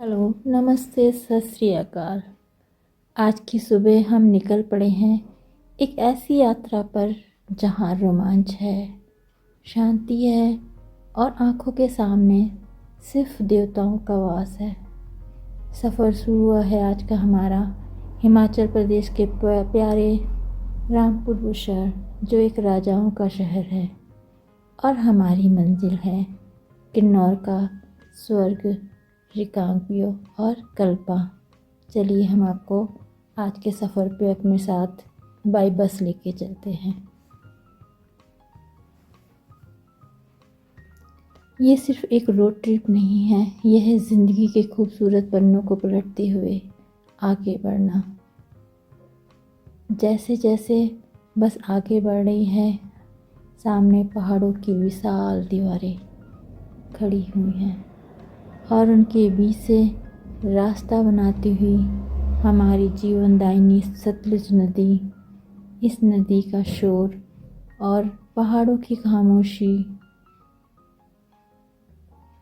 Hello, नमस्ते, सत श्री अकाल। आज की सुबह हम निकल पड़े हैं एक ऐसी यात्रा पर जहाँ रोमांच है, शांति है और आँखों के सामने सिर्फ देवताओं का वास है। सफ़र शुरू हुआ है आज का हमारा हिमाचल प्रदेश के प्यारे रामपुर बुशहर, जो एक राजाओं का शहर है, और हमारी मंजिल है किन्नौर का स्वर्ग रिकांगपिओ और कल्पा। चलिए हम आपको आज के सफ़र पे अपने साथ बाई बस लेके चलते हैं। ये सिर्फ एक रोड ट्रिप नहीं है, यह है ज़िंदगी के खूबसूरत पन्नों को पलटते हुए आगे बढ़ना। जैसे जैसे बस आगे बढ़ रही है, सामने पहाड़ों की विशाल दीवारें खड़ी हुई हैं और उनके बीच से रास्ता बनाती हुई हमारी जीवनदायिनी सतलुज नदी। इस नदी का शोर और पहाड़ों की खामोशी,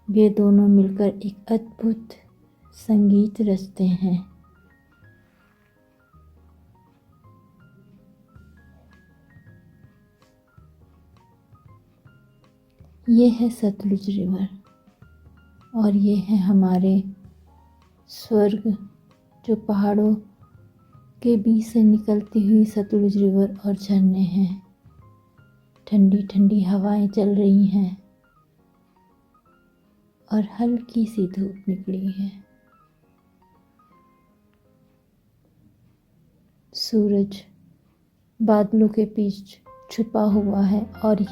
ये दोनों मिलकर एक अद्भुत संगीत रचते हैं। ये है सतलुज रिवर और ये है हमारे स्वर्ग, जो पहाड़ों के बीच से निकलती हुई सतलुज रिवर और झरने हैं। ठंडी ठंडी हवाएं चल रही हैं और हल्की सी धूप निकली है। सूरज बादलों के बीच छुपा हुआ है और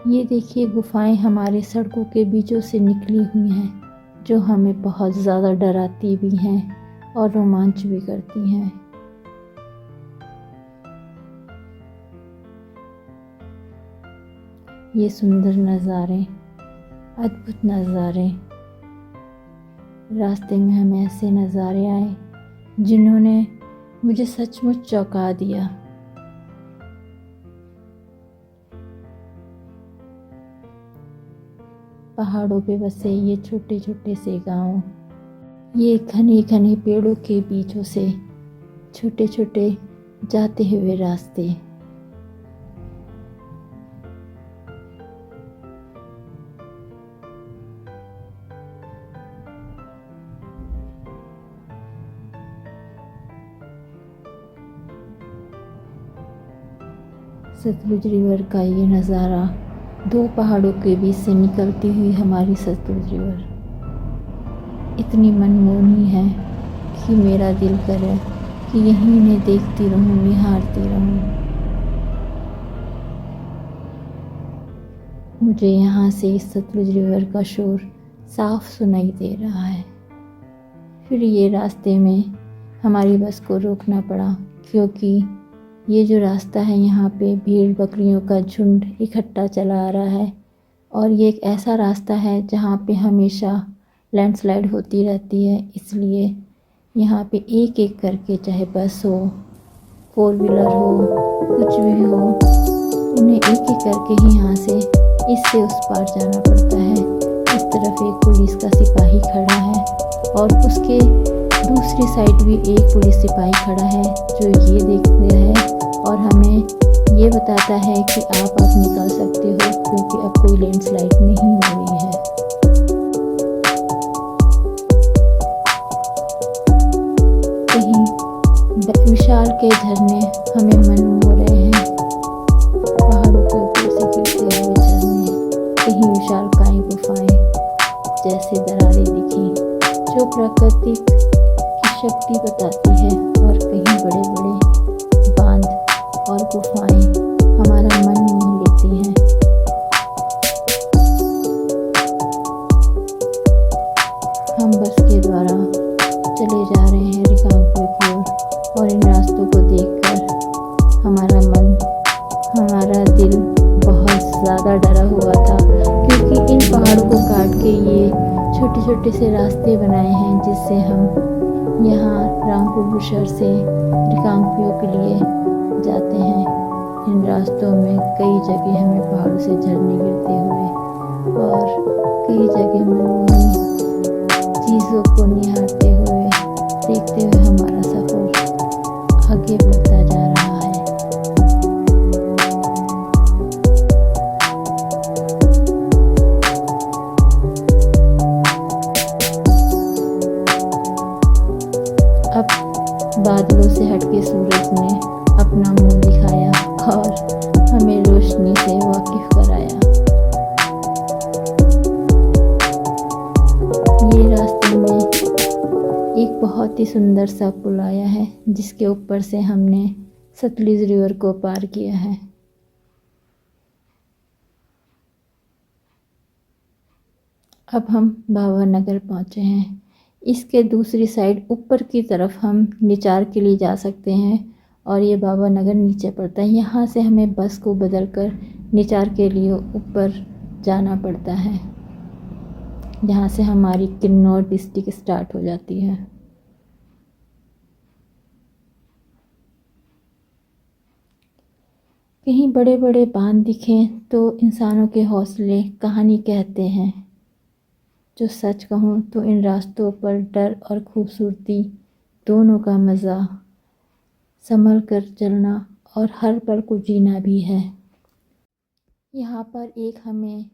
ये देखिए गुफाएं हमारे सड़कों के बीचों से निकली हुई हैं, जो हमें बहुत ज़्यादा डराती भी हैं और रोमांच भी करती हैं। ये सुंदर नज़ारे, अद्भुत नज़ारे, रास्ते में हमें ऐसे नज़ारे आए जिन्होंने मुझे सचमुच चौंका दिया। पहाड़ों पे बसे ये छोटे छोटे से गांव, ये घने घने पेड़ों के बीचों से छोटे छोटे जाते हुए रास्ते। सतलुज रिवर का ये नज़ारा, दो पहाड़ों के बीच से निकलती हुई हमारी सतलुज रिवर इतनी मनमोहनी है कि मेरा दिल करे कि यहीं इन्हें देखती रहूं, निहारती रहूं। मुझे यहाँ से इस सतलुज रिवर का शोर साफ सुनाई दे रहा है। फिर ये रास्ते में हमारी बस को रोकना पड़ा, क्योंकि ये जो रास्ता है यहाँ पे भेड़ बकरियों का झुंड इकट्ठा चला आ रहा है और ये एक ऐसा रास्ता है जहाँ पे हमेशा लैंडस्लाइड होती रहती है। इसलिए यहाँ पे एक एक करके, चाहे बस हो, 4 व्हीलर हो, कुछ भी हो, उन्हें एक एक करके ही यहाँ से इससे उस पार जाना पड़ता है। इस तरफ एक पुलिस का सिपाही खड़ा है और उसके दूसरी साइड भी एक पुलिस सिपाही खड़ा है, जो ये देखते है और हमें ये बताता है कि आप अब निकल सकते हो, क्योंकि अब कोई लैंडस्लाइड नहीं हो रही है। कहीं विशाल के झरने हमें मन मोह रहे हैं, पहाड़ों के ऊपर से गिरते हुए झरने, कहीं विशालकाय गुफाएं जैसे दरारें दिखी, जो प्रकृति की शक्ति बताती है, और कहीं बड़े बड़े बांध और गुफाएं हमारा मन मोह लेती हैं। हम बस के द्वारा चले जा रहे हैं रिकांगपिओ की ओर, और इन रास्तों को देखकर हमारा मन, हमारा दिल बहुत ज़्यादा डरा हुआ था, क्योंकि इन पहाड़ों को काट के ये छोटे छोटे से रास्ते बनाए हैं, जिससे हम यहाँ रामपुर बुशहर से रिकांगपिओ के लिए जाते हैं। इन रास्तों में कई जगह हमें पहाड़ों से झरने गिरते हुए और कई जगह मनमोहनी चीज़ों को निहारते हुए, देखते हुए हमारा सफ़र आगे बढ़ता जा रहा है। अब बादलों से हटके सूरज ने अपना मुंह दिखाया और हमें रोशनी से वाकिफ कराया। ये रास्ते में एक बहुत ही सुंदर सा पुल आया है, जिसके ऊपर से हमने सतलुज रिवर को पार किया है। अब हम बाबा नगर पहुँचे हैं। इसके दूसरी साइड ऊपर की तरफ हम निचार के लिए जा सकते हैं और ये बाबा नगर नीचे पड़ता है। यहाँ से हमें बस को बदलकर निचार के लिए ऊपर जाना पड़ता है, जहाँ से हमारी किन्नौर डिस्ट्रिक्ट स्टार्ट हो जाती है। कहीं बड़े बड़े बांध दिखें तो इंसानों के हौसले कहानी कहते हैं। जो सच कहूँ तो इन रास्तों पर डर और खूबसूरती दोनों का मज़ा संभल कर चलना और हर पल को जीना भी है। यहाँ पर एक हमें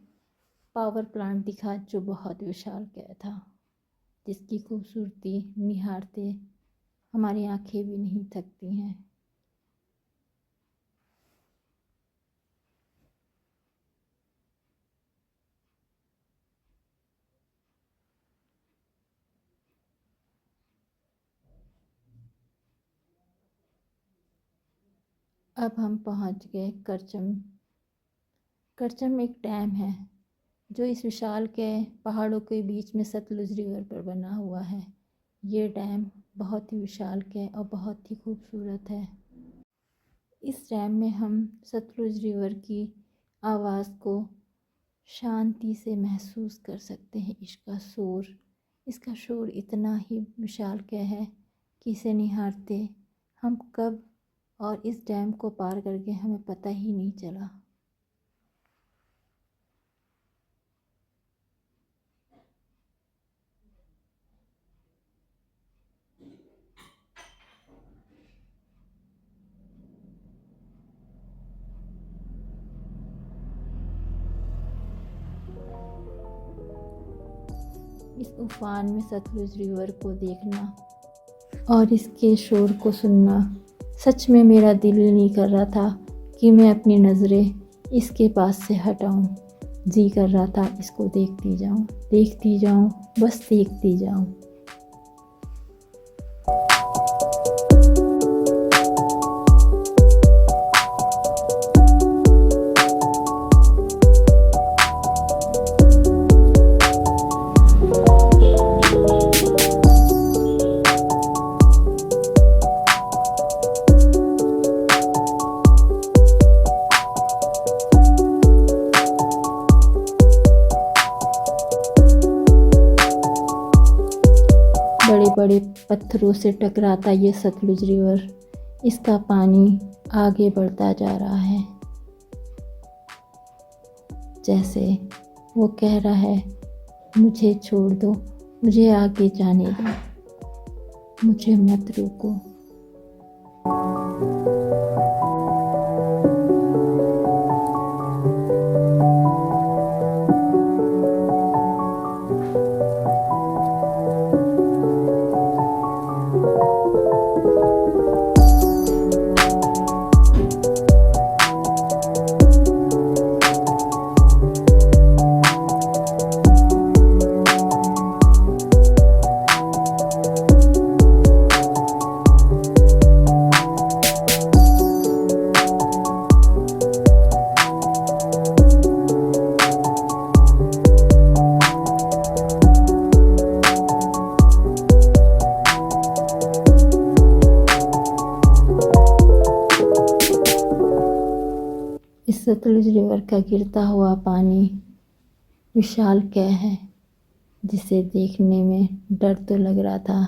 पावर प्लांट दिखा जो बहुत विशालकाय था, जिसकी खूबसूरती निहारते हमारी आंखें भी नहीं थकती हैं। अब हम पहुँच गए करचम। करचम एक डैम है जो इस विशाल के पहाड़ों के बीच में सतलुज रिवर पर बना हुआ है। ये डैम बहुत ही विशाल के और बहुत ही खूबसूरत है। इस डैम में हम सतलुज रिवर की आवाज़ को शांति से महसूस कर सकते हैं। इसका शोर इतना ही विशालकाय है कि इसे निहारते हम कब और इस डैम को पार करके हमें पता ही नहीं चला। इस उफान में सतलुज रिवर को देखना और इसके शोर को सुनना सच में मेरा दिल ही नहीं कर रहा था कि मैं अपनी नज़रें इसके पास से हटाऊं। जी कर रहा था इसको देखती जाऊं, बस देखती जाऊं। बड़े बड़े पत्थरों से टकराता ये सतलुज रिवर, इसका पानी आगे बढ़ता जा रहा है। जैसे वो कह रहा है, मुझे छोड़ दो, मुझे आगे जाने दो, मुझे मत रोको। इस सतलुज रिवर का गिरता हुआ पानी विशालकाय है, जिसे देखने में डर तो लग रहा था,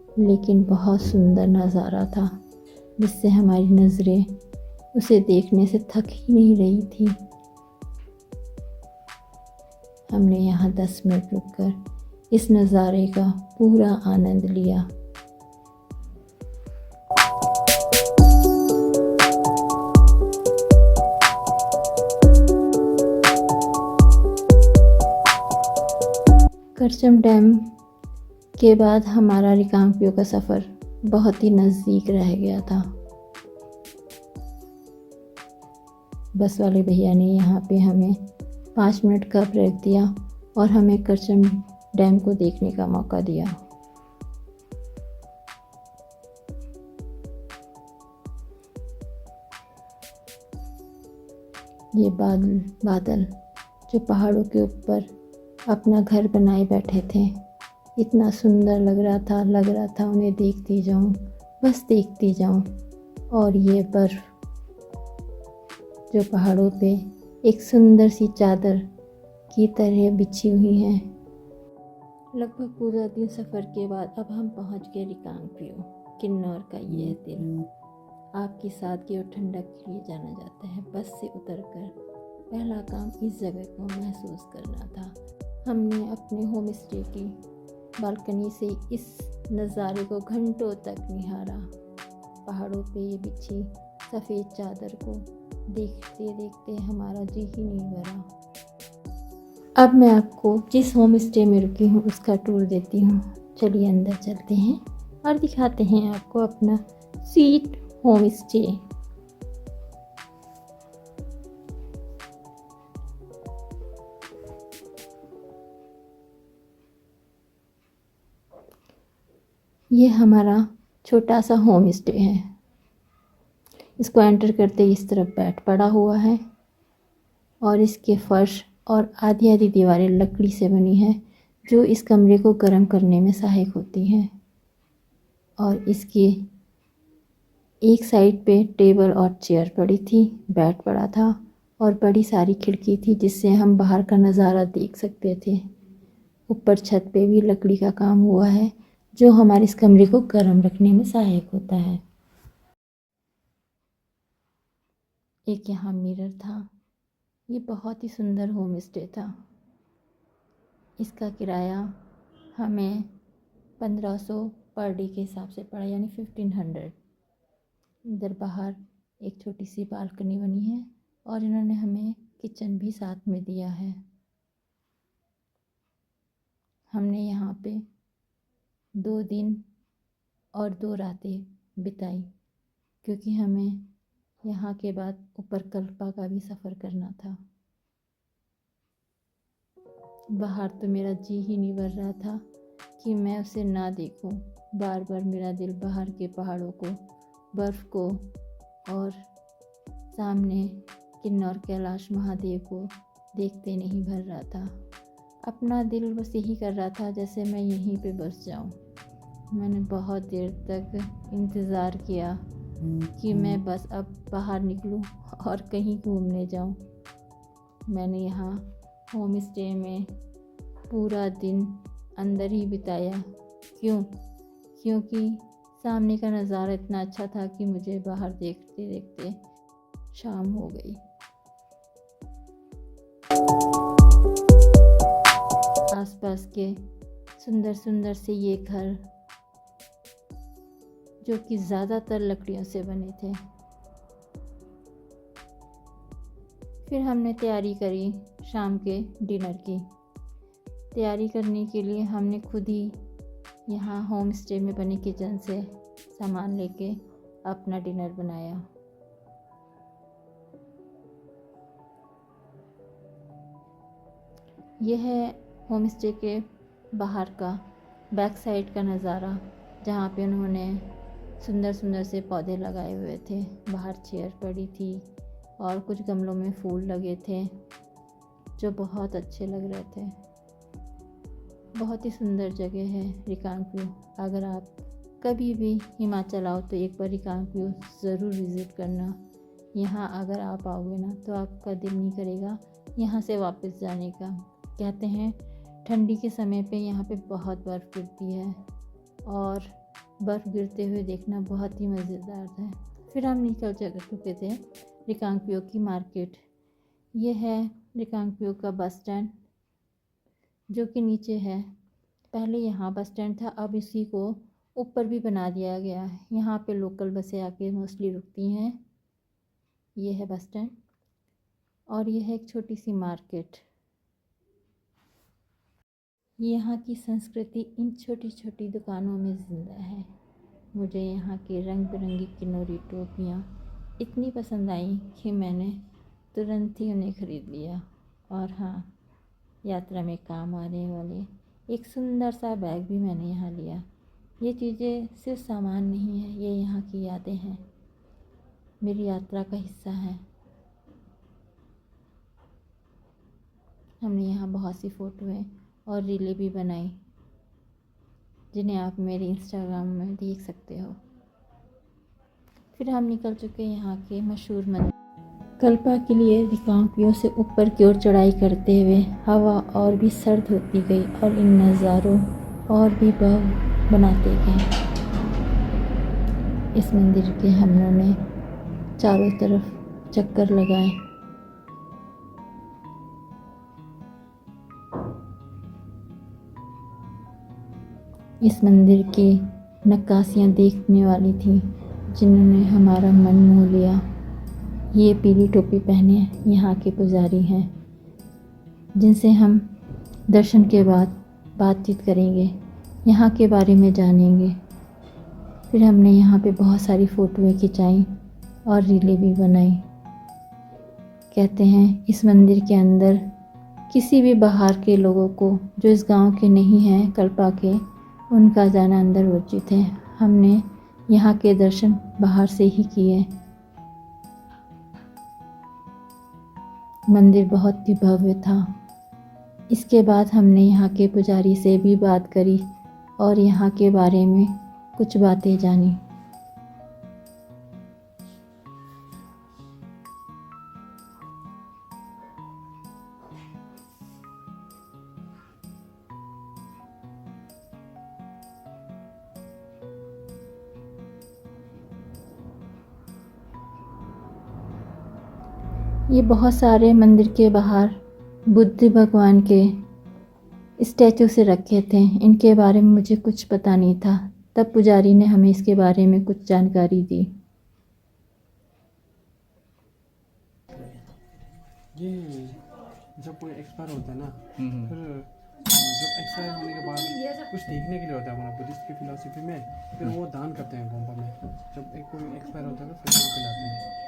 लेकिन बहुत सुंदर नज़ारा था, जिससे हमारी नज़रें उसे देखने से थक ही नहीं रही थी। हमने यहाँ 10 मिनट रुककर इस नज़ारे का पूरा आनंद लिया। करचम डैम के बाद हमारा रिकांगपिओ का सफ़र बहुत ही नज़दीक रह गया था। बस वाले भैया ने यहाँ पे हमें 5 मिनट का ब्रेक दिया और हमें करचम डैम को देखने का मौका दिया। ये बादल जो पहाड़ों के ऊपर अपना घर बनाए बैठे थे, इतना सुंदर लग रहा था उन्हें देखती जाऊं, बस देखती जाऊं। और ये बर्फ़ जो पहाड़ों पे एक सुंदर सी चादर की तरह बिछी हुई है। लगभग पूरा दिन सफ़र के बाद अब हम पहुंच गए रिकांगपिओ, किन्नौर का ये दिल। आपकी सादगी और ठंडक के लिए जाना जाता है। बस से उतरकर पहला काम इस जगह को महसूस करना था। हमने अपने होम स्टे की बालकनी से इस नज़ारे को घंटों तक निहारा। पहाड़ों पे ये बिछी सफ़ेद चादर को देखते देखते हमारा जी ही नहीं भरा। अब मैं आपको जिस होम स्टे में रुकी हूँ उसका टूर देती हूँ। चलिए अंदर चलते हैं और दिखाते हैं आपको अपना स्वीट होम स्टे। ये हमारा छोटा सा होम स्टे है। इसको एंटर करते ही इस तरफ बेड पड़ा हुआ है और इसके फर्श और आधी आधी दीवारें लकड़ी से बनी हैं जो इस कमरे को गर्म करने में सहायक होती हैं। और इसकी एक साइड पे टेबल और चेयर पड़ी थी, बेड पड़ा था और बड़ी सारी खिड़की थी जिससे हम बाहर का नज़ारा देख सकते थे। ऊपर छत पे भी लकड़ी का काम हुआ है जो हमारे इस कमरे को गर्म रखने में सहायक होता है। एक यहाँ मिरर था। ये बहुत ही सुंदर होम स्टे था। इसका किराया हमें 1500 पर डे के हिसाब से पड़ा, यानी 1500। इधर बाहर एक छोटी सी बालकनी बनी है और इन्होंने हमें किचन भी साथ में दिया है। हमने यहाँ पे 2 दिन और 2 रातें बिताई क्योंकि हमें यहाँ के बाद ऊपर कल्पा का भी सफ़र करना था। बाहर तो मेरा जी ही नहीं भर रहा था कि मैं उसे ना देखूं। बार बार मेरा दिल बाहर के पहाड़ों को, बर्फ़ को और सामने किन्नौर कैलाश महादेव को देखते नहीं भर रहा था। अपना दिल बस यही कर रहा था जैसे मैं यहीं पे बस जाऊं। मैंने बहुत देर तक इंतज़ार किया कि मैं बस अब बाहर निकलूं और कहीं घूमने जाऊं। मैंने यहाँ होम स्टे में पूरा दिन अंदर ही बिताया। क्योंकि सामने का नज़ारा इतना अच्छा था कि मुझे बाहर देखते देखते शाम हो गई। आसपास के सुंदर सुंदर से ये घर जो कि ज़्यादातर लकड़ियों से बने थे। फिर हमने तैयारी करी शाम के डिनर की। तैयारी करने के लिए हमने खुद ही यहाँ होम स्टे में बने किचन से सामान लेके अपना डिनर बनाया। यह है होम स्टे के बाहर का बैक साइड का नज़ारा, जहाँ पे उन्होंने सुंदर सुंदर से पौधे लगाए हुए थे। बाहर चेयर पड़ी थी और कुछ गमलों में फूल लगे थे जो बहुत अच्छे लग रहे थे। बहुत ही सुंदर जगह है रिकांगपिओ। अगर आप कभी भी हिमाचल आओ तो एक बार रिकांगपिओ ज़रूर विज़िट करना। यहाँ अगर आप आओगे ना तो आपका दिल नहीं करेगा यहाँ से वापस जाने का। कहते हैं ठंडी के समय पे यहाँ पे बहुत बर्फ़ गिरती है और बर्फ़ गिरते हुए देखना बहुत ही मज़ेदार है। फिर हम निकल चुके थे रिकांगपिओ की मार्केट। ये है रिकांगपिओ का बस स्टैंड जो कि नीचे है। पहले यहाँ बस स्टैंड था, अब इसी को ऊपर भी बना दिया गया है। यहाँ पे लोकल बसें आके मोस्टली रुकती हैं। ये है बस स्टैंड और ये है एक छोटी सी मार्केट। यहाँ की संस्कृति इन छोटी छोटी दुकानों में ज़िंदा है। मुझे यहाँ के रंग बिरंगी किन्नौरी टोपियाँ इतनी पसंद आई कि मैंने तुरंत ही उन्हें ख़रीद लिया। और हाँ, यात्रा में काम आने वाले एक सुंदर सा बैग भी मैंने यहाँ लिया। ये चीज़ें सिर्फ सामान नहीं है, ये यहाँ की यादें हैं, मेरी यात्रा का हिस्सा है। हमने यहाँ बहुत सी फ़ोटोएं और रीलें भी बनाई, जिन्हें आप मेरे इंस्टाग्राम में देख सकते हो। फिर हम निकल चुके यहाँ के मशहूर मंदिर कल्पा के लिए। रिकांगपिओ से ऊपर की ओर चढ़ाई करते हुए हवा और भी सर्द होती गई और इन नज़ारों और भी बनाते गए। इस मंदिर के हमने चारों तरफ चक्कर लगाए। इस मंदिर की नक्काशियाँ देखने वाली थी, जिन्होंने हमारा मन मोह लिया। ये पीली टोपी पहने यहाँ के पुजारी हैं, जिनसे हम दर्शन के बाद बातचीत करेंगे, यहाँ के बारे में जानेंगे। फिर हमने यहाँ पे बहुत सारी फ़ोटोएं खिंचाई और रीलें भी बनाई। कहते हैं इस मंदिर के अंदर किसी भी बाहर के लोगों को, जो इस गांव के नहीं हैं, कल्पा के, उनका जाना अंदर वर्जित है। हमने यहाँ के दर्शन बाहर से ही किए। मंदिर बहुत ही भव्य था। इसके बाद हमने यहाँ के पुजारी से भी बात करी और यहाँ के बारे में कुछ बातें जानी। ये बहुत सारे मंदिर के बाहर बुद्ध भगवान के स्टैचू से रखे थे। इनके बारे में मुझे कुछ पता नहीं था, तब पुजारी ने हमें इसके बारे में कुछ जानकारी दी। ये जब कोई एक्सपायर होता है ना, फिर जब एक्सपायर होने के बाद कुछ सीखने के लिए होता है हमारा बुद्धिस्ट की फिलॉसफी में, फिर वो दान करते हैं गोम्पा में। जब एक कोई एक्सपायर होता है फिर वहाँ पे लाते हैं।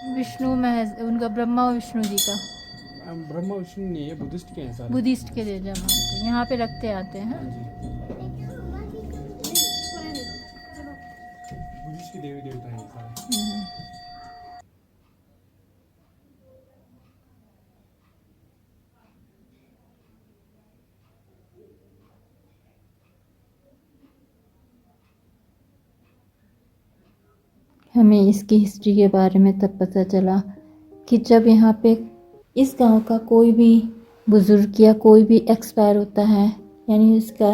विष्णु में उनका ब्रह्मा और विष्णु जी का, ब्रह्मा विष्णु नहीं है, बुद्धिस्ट के हैं सारे। बुद्धिस्ट के जमा यहाँ पे रखते आते हैं। बुद्धिस्ट के देवी देवता हैं सारे। हमें इसकी हिस्ट्री के बारे में तब पता चला कि जब यहाँ पे इस गांव का कोई भी बुज़ुर्ग या कोई भी एक्सपायर होता है, यानी उसका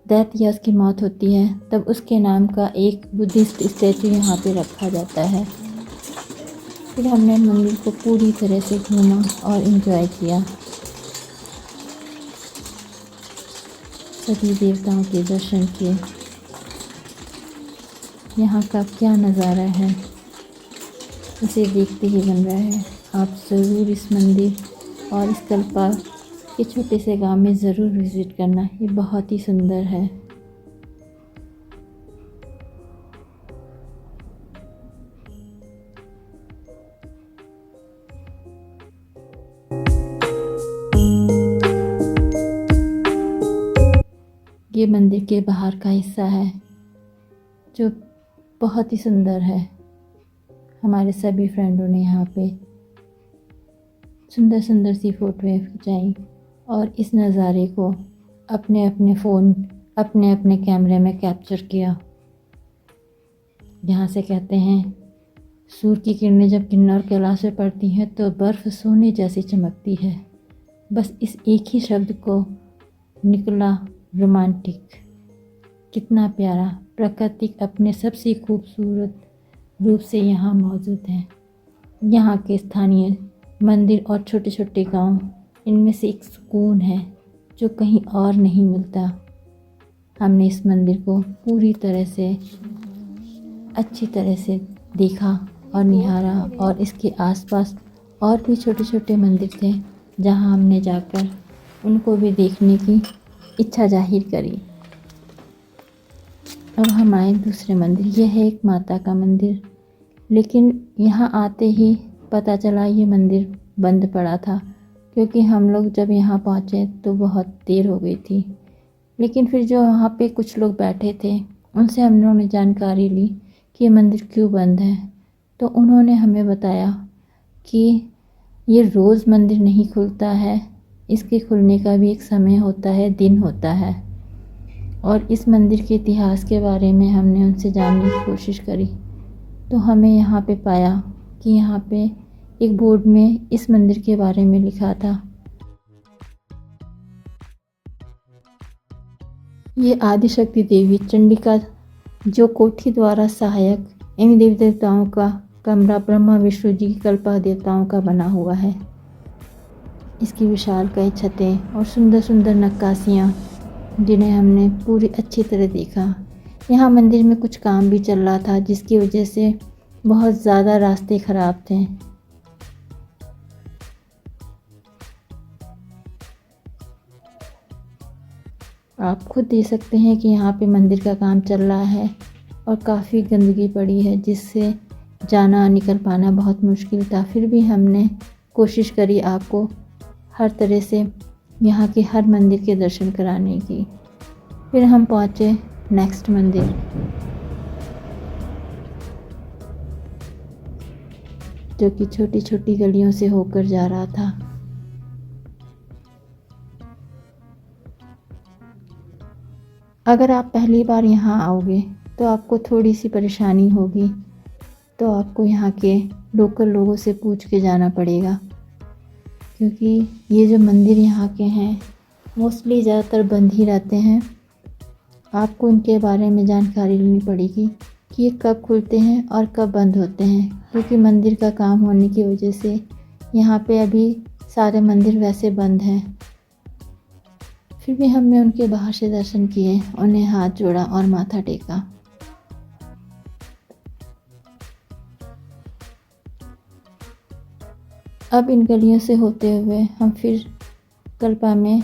डेथ या उसकी मौत होती है, तब उसके नाम का एक बुद्धिस्ट स्टैचू यहाँ पे रखा जाता है। फिर हमने मंदिर को पूरी तरह से घूमा और एंजॉय किया। सभी देवताओं के दर्शन किए। यहाँ का क्या नज़ारा है, इसे देखते ही बन रहा है। आप ज़रूर इस मंदिर और इस कल्पा के छोटे से गांव में ज़रूर विज़िट करना, ये बहुत ही सुंदर है। ये मंदिर के बाहर का हिस्सा है, जो बहुत ही सुंदर है। हमारे सभी फ्रेंडों ने यहाँ पे सुंदर सुंदर सी फ़ोटोएं खिंचाई और इस नज़ारे को अपने अपने फ़ोन, अपने अपने कैमरे में कैप्चर किया। यहाँ से कहते हैं सूर्य की किरणें जब किन्नौर कैलाश पे पड़ती हैं तो बर्फ़ सोने जैसी चमकती है। बस इस एक ही शब्द को निकला रोमांटिक। कितना प्यारा, प्राकृतिक अपने सबसे खूबसूरत रूप से यहाँ मौजूद है। यहाँ के स्थानीय मंदिर और छोटे छोटे गांव, इनमें से एक सुकून है जो कहीं और नहीं मिलता। हमने इस मंदिर को पूरी तरह से अच्छी तरह से देखा और निहारा, और इसके आसपास और भी छोटे छोटे मंदिर थे जहां हमने जाकर उनको भी देखने की इच्छा जाहिर करी। अब हम आए दूसरे मंदिर। यह है एक माता का मंदिर, लेकिन यहाँ आते ही पता चला ये मंदिर बंद पड़ा था, क्योंकि हम लोग जब यहाँ पहुँचे तो बहुत देर हो गई थी। लेकिन फिर जो वहाँ पे कुछ लोग बैठे थे उनसे हमने जानकारी ली कि ये मंदिर क्यों बंद है। तो उन्होंने हमें बताया कि ये रोज़ मंदिर नहीं खुलता है, इसके खुलने का भी एक समय होता है, दिन होता है। और इस मंदिर के इतिहास के बारे में हमने उनसे जानने की कोशिश करी, तो हमें यहाँ पे पाया कि यहाँ पे एक बोर्ड में इस मंदिर के बारे में लिखा था। ये आदिशक्ति देवी चंडिका जो कोठी द्वारा सहायक इन देवी देवताओं का कमरा ब्रह्मा विष्णु जी की कल्पा देवताओं का बना हुआ है। इसकी विशालकाय छतें और सुंदर सुंदर नक्काशियाँ जिन्हें हमने पूरी अच्छी तरह देखा। यहाँ मंदिर में कुछ काम भी चल रहा था, जिसकी वजह से बहुत ज़्यादा रास्ते ख़राब थे। आप खुद देख सकते हैं कि यहाँ पे मंदिर का काम चल रहा है और काफ़ी गंदगी पड़ी है, जिससे जाना निकल पाना बहुत मुश्किल था। फिर भी हमने कोशिश करी आपको हर तरह से यहाँ के हर मंदिर के दर्शन कराने की। फिर हम पहुँचे नेक्स्ट मंदिर। जो कि छोटी छोटी गलियों से होकर जा रहा था। अगर आप पहली बार यहाँ आओगे तो आपको थोड़ी सी परेशानी होगी, तो आपको यहाँ के लोकल लोगों से पूछ के जाना पड़ेगा, क्योंकि ये जो मंदिर यहाँ के हैं मोस्टली ज़्यादातर बंद ही रहते हैं। आपको इनके बारे में जानकारी लेनी पड़ेगी कि ये कब खुलते हैं और कब बंद होते हैं, क्योंकि मंदिर का काम होने की वजह से यहाँ पे अभी सारे मंदिर वैसे बंद हैं। फिर भी हमने उनके बाहर से दर्शन किए, उन्हें हाथ जोड़ा और माथा टेका। अब इन गलियों से होते हुए हम फिर कल्पा में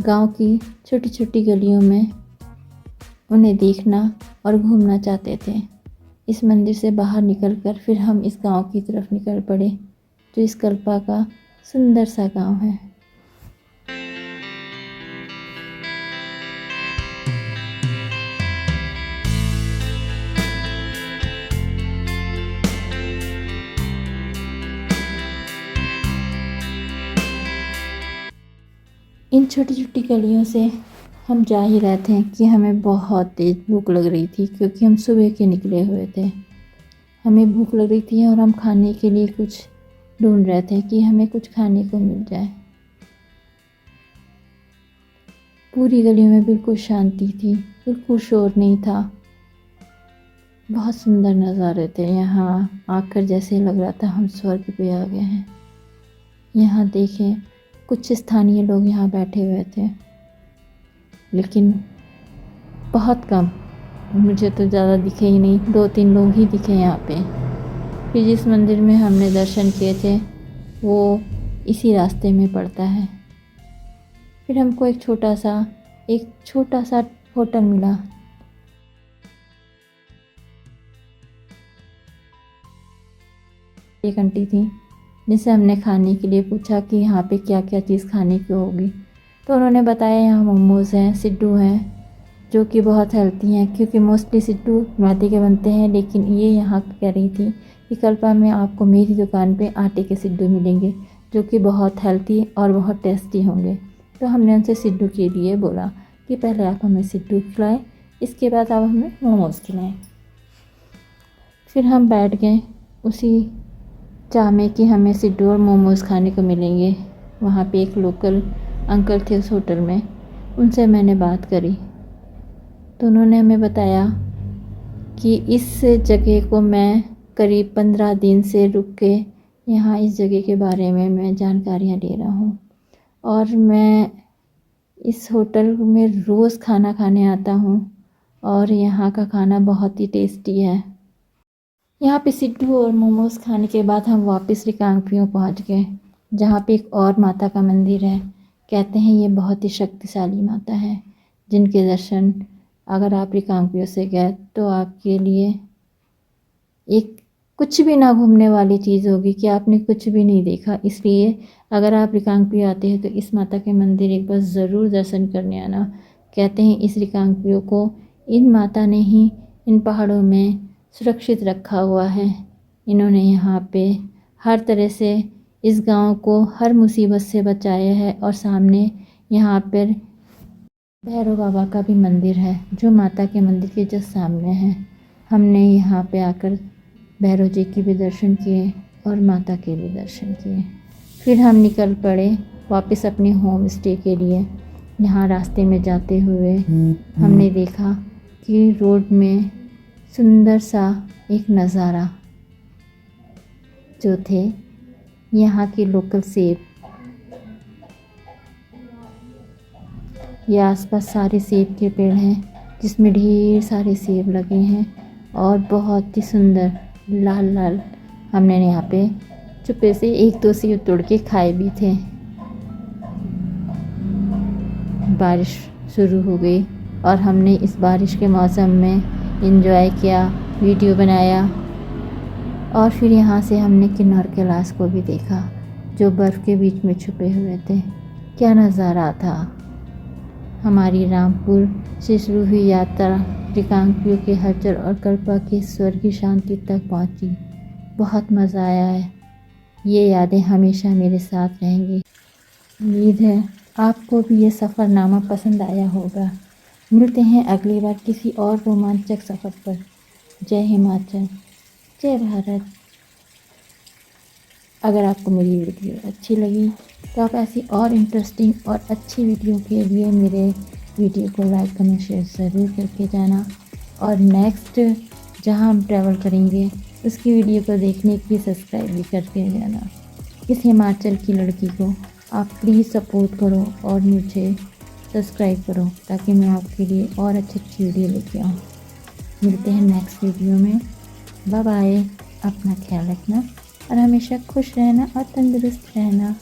गांव की छोटी छोटी गलियों में उन्हें देखना और घूमना चाहते थे। इस मंदिर से बाहर निकलकर फिर हम इस गांव की तरफ निकल पड़े, जो इस कल्पा का सुंदर सा गांव है। इन छोटी छोटी गलियों से हम जा ही रहे थे कि हमें बहुत तेज़ भूख लग रही थी, क्योंकि हम सुबह के निकले हुए थे। हमें भूख लग रही थी और हम खाने के लिए कुछ ढूंढ रहे थे कि हमें कुछ खाने को मिल जाए। पूरी गलियों में बिल्कुल शांति थी, बिल्कुल शोर नहीं था। बहुत सुंदर नज़ारे थे। यहाँ आकर जैसे लग रहा था हम स्वर्ग पे आ गए हैं। यहाँ देखें, कुछ स्थानीय लोग यहाँ बैठे हुए थे, लेकिन बहुत कम, मुझे तो ज़्यादा दिखे ही नहीं, 2-3 लोग ही दिखे यहाँ पे। फिर जिस मंदिर में हमने दर्शन किए थे वो इसी रास्ते में पड़ता है। फिर हमको एक छोटा सा होटल मिला। एक आंटी थी जिनसे हमने खाने के लिए पूछा कि यहाँ पे क्या क्या चीज़ खाने की होगी, तो उन्होंने बताया यहाँ मोमोज़ हैं, सिड्डू हैं, जो कि बहुत हेल्थी हैं, क्योंकि मोस्टली सिड्डू मैदे के बनते हैं। लेकिन ये यहाँ कह रही थी कि कल्पा में आपको मेरी दुकान पे आटे के सिड्डू मिलेंगे, जो कि बहुत हेल्थी और बहुत टेस्टी होंगे। तो हमने उनसे सिड्डू के लिए बोला कि पहले आप हमें सिड्डू खिलाएँ, इसके बाद आप हमें मोमोज़ खिलाएँ। फिर हम बैठ गए उसी चाह में कि हमें सिड्डू और मोमोज़ खाने को मिलेंगे। वहाँ पे एक लोकल अंकल थे उस होटल में, उनसे मैंने बात करी, तो उन्होंने हमें बताया कि इस जगह को मैं करीब 15 दिन से रुक के यहाँ इस जगह के बारे में मैं जानकारियाँ ले रहा हूँ, और मैं इस होटल में रोज़ खाना खाने आता हूँ और यहाँ का खाना बहुत ही टेस्टी है। यहाँ पे सिड्डू और मोमोज़ खाने के बाद हम वापस रिकांगपिओ पहुँच गए, जहाँ पे एक और माता का मंदिर है। कहते हैं ये बहुत ही शक्तिशाली माता है, जिनके दर्शन अगर आप रिकांगपिओ से गए तो आपके लिए एक कुछ भी ना घूमने वाली चीज़ होगी कि आपने कुछ भी नहीं देखा। इसलिए अगर आप रिकांगपिओ आते हैं तो इस माता के मंदिर एक बार ज़रूर दर्शन करने आना। कहते हैं इस रिकांगपिओ को इन माता ने ही इन पहाड़ों में सुरक्षित रखा हुआ है। इन्होंने यहाँ पे हर तरह से इस गांव को हर मुसीबत से बचाया है। और सामने यहाँ पर भैरव बाबा का भी मंदिर है, जो माता के मंदिर के जस्ट सामने है। हमने यहाँ पे आकर भैरव जी के भी दर्शन किए और माता के भी दर्शन किए। फिर हम निकल पड़े वापस अपने होम स्टे के लिए। यहाँ रास्ते में जाते हुए हमने देखा कि रोड में सुंदर सा एक नज़ारा जो थे यहाँ के लोकल सेब। ये आसपास सारे सेब के पेड़ हैं, जिसमें ढेर सारे सेब लगे हैं और बहुत ही सुंदर लाल लाल। हमने यहाँ पे चुपे से एक दो सेब तोड़ के खाए भी थे। बारिश शुरू हो गई और हमने इस बारिश के मौसम में एंजॉय किया, वीडियो बनाया। और फिर यहाँ से हमने किन्नौर कैलाश को भी देखा, जो बर्फ़ के बीच में छुपे हुए थे। क्या नज़ारा था। हमारी रामपुर से शुरू हुई यात्रा रिकांगपिओ के हलचल और कल्पा के स्वर्गीय शांति तक पहुंची। बहुत मज़ा आया है। ये यादें हमेशा मेरे साथ रहेंगी। उम्मीद है आपको भी ये सफ़रनामा पसंद आया होगा। मिलते हैं अगली बार किसी और रोमांचक सफ़र पर। जय हिमाचल, जय भारत। अगर आपको मेरी वीडियो अच्छी लगी तो आप ऐसी और इंटरेस्टिंग और अच्छी वीडियो के लिए मेरे वीडियो को लाइक कमेंट शेयर ज़रूर करके जाना। और नेक्स्ट जहां हम ट्रैवल करेंगे उसकी वीडियो को देखने के लिए सब्सक्राइब भी करके जाना। इस हिमाचल की लड़की को आप प्लीज़ सपोर्ट करो और मुझे सब्सक्राइब करो, ताकि मैं आपके लिए और अच्छी वीडियो लेके आऊँ। मिलते हैं नेक्स्ट वीडियो में। Bye bye. अपना ख्याल रखना और हमेशा खुश रहना और तंदुरुस्त रहना।